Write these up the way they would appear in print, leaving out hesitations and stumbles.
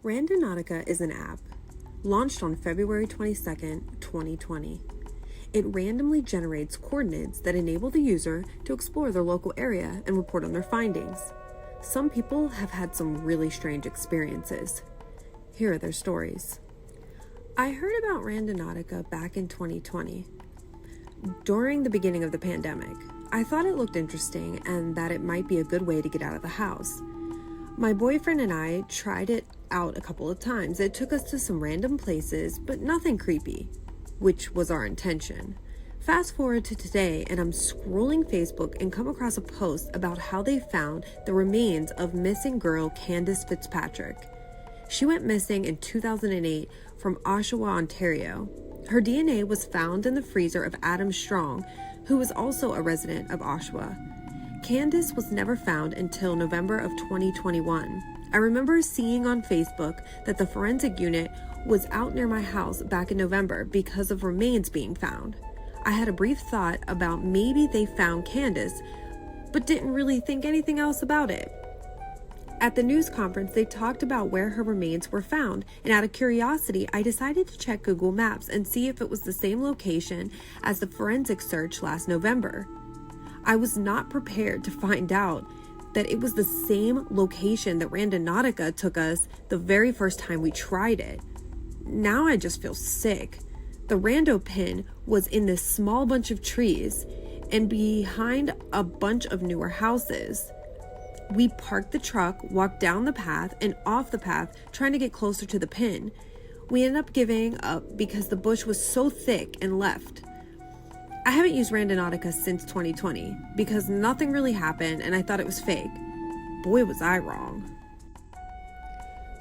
Randonautica is an app launched on February 22nd, 2020. It randomly generates coordinates that enable the user to explore their local area and report on their findings. Some people have had some really strange experiences. Here are their stories. I heard about Randonautica back in 2020. During the beginning of the pandemic, I thought it looked interesting and that it might be a good way to get out of the house. My boyfriend and I tried it out a couple of times. It took us to some random places, but nothing creepy, which was our intention. Fast forward to today, and I'm scrolling Facebook and come across a post about how they found the remains of missing girl Candace Fitzpatrick. She went missing in 2008 from Oshawa, Ontario. Her DNA was found in the freezer of Adam Strong, who was also a resident of Oshawa. Candace was never found until November of 2021. I remember seeing on Facebook that the forensic unit was out near my house back in November because of remains being found. I had a brief thought about maybe they found Candace, but didn't really think anything else about it. At the news conference, they talked about where her remains were found, and out of curiosity, I decided to check Google Maps and see if it was the same location as the forensic search last November. I was not prepared to find out that it was the same location that Randonautica took us the very first time we tried it. Now I just feel sick. The rando pin was in this small bunch of trees and behind a bunch of newer houses. We parked the truck, walked down the path and off the path, trying to get closer to the pin. We ended up giving up because the bush was so thick and left. I haven't used Randonautica since 2020 because nothing really happened and I thought it was fake. Boy, was I wrong.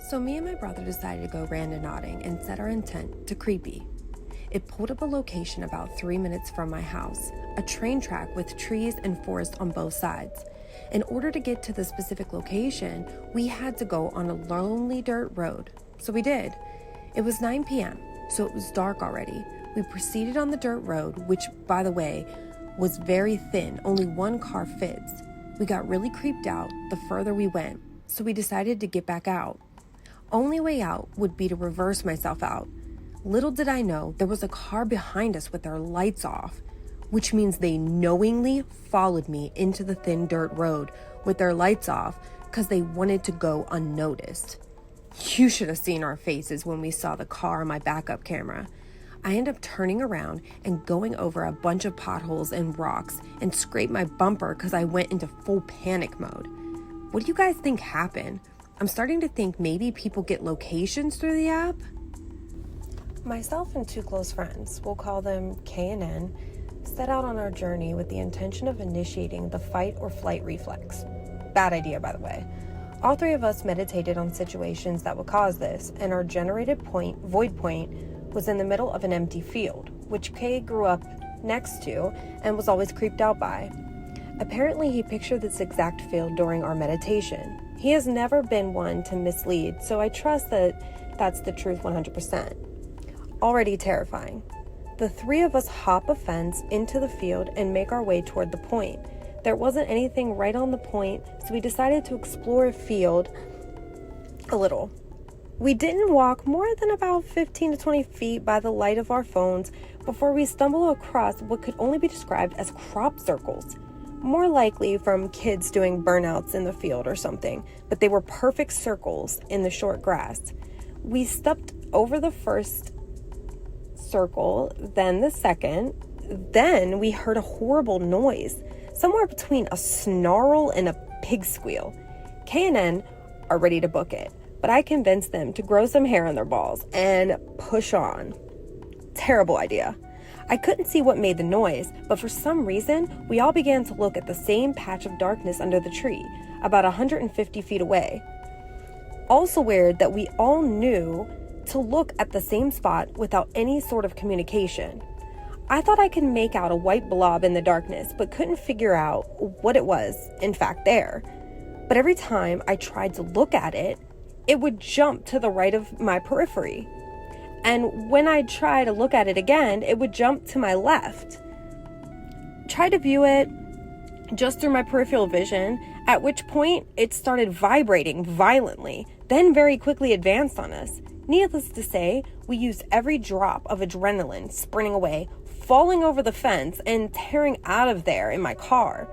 So me and my brother decided to go randonauting and set our intent to creepy. It pulled up a location about 3 minutes from my house, a train track with trees and forest on both sides. In order to get to the specific location, we had to go on a lonely dirt road. So we did. It was 9 p.m., so it was dark already. We proceeded on the dirt road, which, by the way, was very thin. Only one car fits. We got really creeped out the further we went, so we decided to get back out. Only way out would be to reverse myself out. Little did I know there was a car behind us with their lights off, which means they knowingly followed me into the thin dirt road with their lights off because they wanted to go unnoticed. You should have seen our faces when we saw the car on my backup camera. I end up turning around and going over a bunch of potholes and rocks and scraped my bumper because I went into full panic mode. What do you guys think happened? I'm starting to think maybe people get locations through the app. Myself and two close friends, we'll call them K and N, set out on our journey with the intention of initiating the fight or flight reflex. Bad idea, by the way. All three of us meditated on situations that would cause this, and our generated void point, was in the middle of an empty field, which Kay grew up next to and was always creeped out by. Apparently, he pictured this exact field during our meditation. He has never been one to mislead, so I trust that that's the truth 100%. Already terrifying. The three of us hop a fence into the field and make our way toward the point. There wasn't anything right on the point, so we decided to explore a field a little. We didn't walk more than about 15 to 20 feet by the light of our phones before we stumbled across what could only be described as crop circles. More likely from kids doing burnouts in the field or something, but they were perfect circles in the short grass. We stepped over the first circle, then the second. Then we heard a horrible noise, somewhere between a snarl and a pig squeal. K&N are ready to book it, but I convinced them to grow some hair on their balls and push on. Terrible idea. I couldn't see what made the noise, but for some reason, we all began to look at the same patch of darkness under the tree, about 150 feet away. Also weird that we all knew to look at the same spot without any sort of communication. I thought I could make out a white blob in the darkness, but couldn't figure out what it was, in fact, there. But every time I tried to look at it, it would jump to the right of my periphery. And when I tried to look at it again, it would jump to my left. Tried to view it just through my peripheral vision, at which point it started vibrating violently. then very quickly advanced on us. Needless to say, we used every drop of adrenaline, sprinting away, falling over the fence, and tearing out of there in my car.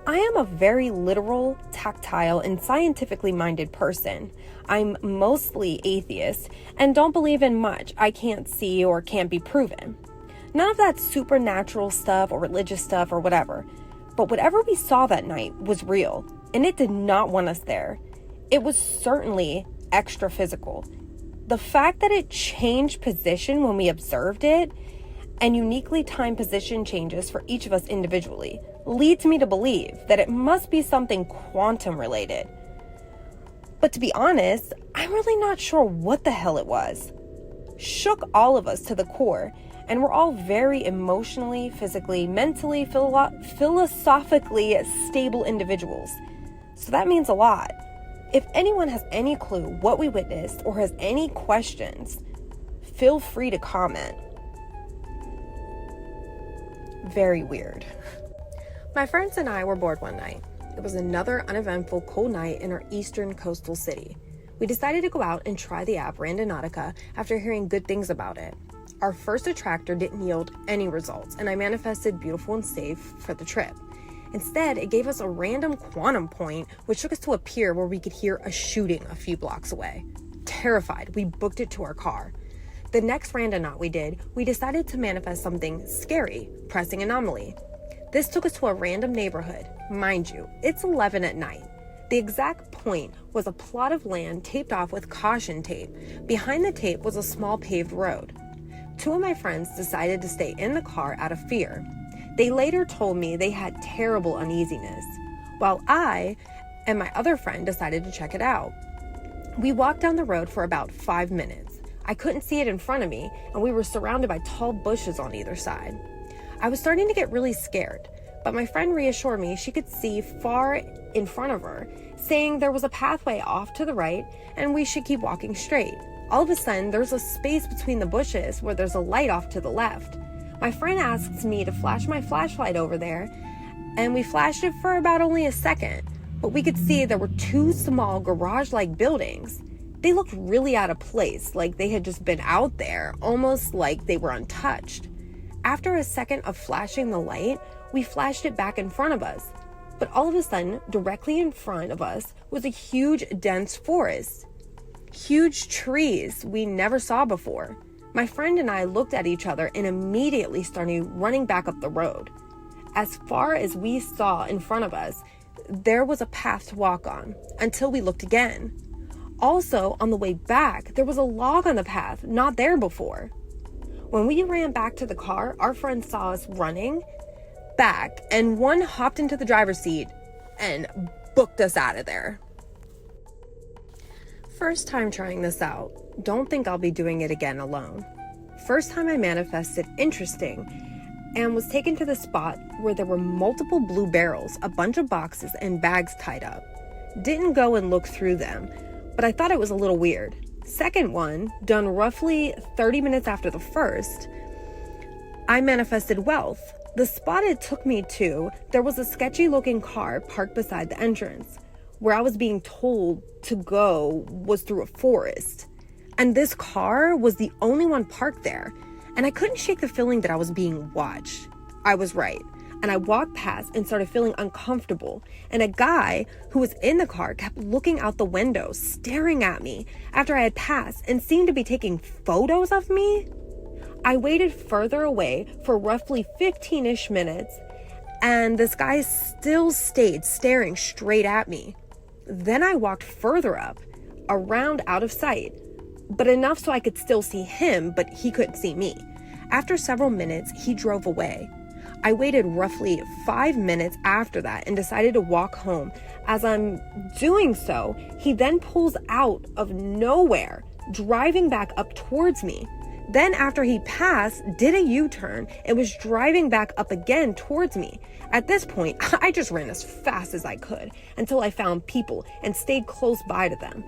I am a very literal, tactile, and scientifically minded person. I'm mostly atheist and don't believe in much I can't see or can't be proven. None of that supernatural stuff or religious stuff or whatever. But whatever we saw that night was real, and it did not want us there. It was certainly extra physical. The fact that it changed position when we observed it, and uniquely timed position changes for each of us individually, leads me to believe that it must be something quantum related. But to be honest, I'm really not sure what the hell it was. Shook all of us to the core, and we're all very emotionally, physically, mentally, philosophically stable individuals. So that means a lot. If anyone has any clue what we witnessed or has any questions, feel free to comment. Very weird. My friends and I were bored one night. It was another uneventful cold night in our eastern coastal city. We decided to go out and try the app Randonautica after hearing good things about it. Our first attractor didn't yield any results, and I manifested beautiful and safe for the trip. Instead, it gave us a random quantum point, which took us to a pier where we could hear a shooting a few blocks away. Terrified, we booked it to our car. The next randonaut we did, we decided to manifest something scary, pressing anomaly. This took us to a random neighborhood. Mind you, it's 11 at night. The exact point was a plot of land taped off with caution tape. Behind the tape was a small paved road. Two of my friends decided to stay in the car out of fear. They later told me they had terrible uneasiness, while I and my other friend decided to check it out. We walked down the road for about 5 minutes. I couldn't see it in front of me, and we were surrounded by tall bushes on either side. I was starting to get really scared, but my friend reassured me she could see far in front of her, saying there was a pathway off to the right and we should keep walking straight. All of a sudden, there's a space between the bushes where there's a light off to the left. My friend asks me to flash my flashlight over there, and we flashed it for about only a second, but we could see there were two small garage-like buildings. They looked really out of place, like they had just been out there, almost like they were untouched. After a second of flashing the light, we flashed it back in front of us, but all of a sudden, directly in front of us was a huge, dense forest. Huge trees we never saw before. My friend and I looked at each other and immediately started running back up the road. As far as we saw in front of us, there was a path to walk on, until we looked again. Also, on the way back, there was a log on the path, not there before. When we ran back to the car, our friend saw us running back, and one hopped into the driver's seat and booked us out of there. First time trying this out. Don't think I'll be doing it again alone. First time I manifested interesting and was taken to the spot where there were multiple blue barrels, a bunch of boxes, and bags tied up. Didn't go and look through them, but I thought it was a little weird. Second one, done roughly 30 minutes after the first, I manifested wealth. The spot it took me to, there was a sketchy looking car parked beside the entrance. Where I was being told to go was through a forest. And this car was the only one parked there. And I couldn't shake the feeling that I was being watched. I was right. And I walked past and started feeling uncomfortable. And a guy who was in the car kept looking out the window, staring at me after I had passed and seemed to be taking photos of me. I waited further away for roughly 15-ish minutes, and this guy still stayed staring straight at me. Then I walked further up, around out of sight, but enough so I could still see him, but he couldn't see me. After several minutes, he drove away. I waited roughly 5 minutes after that and decided to walk home. As I'm doing so, he then pulls out of nowhere, driving back up towards me. Then after he passed, did a U-turn and was driving back up again towards me. At this point, I just ran as fast as I could until I found people and stayed close by to them.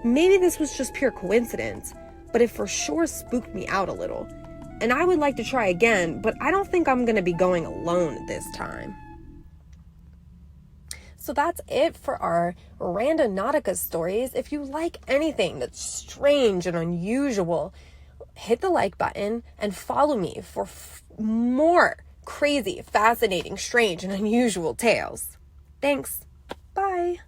Maybe this was just pure coincidence, but it for sure spooked me out a little. And I would like to try again, but I don't think I'm going to be going alone this time. So that's it for our Randonautica stories. If you like anything that's strange and unusual, hit the like button and follow me for more crazy, fascinating, strange, and unusual tales. Thanks. Bye.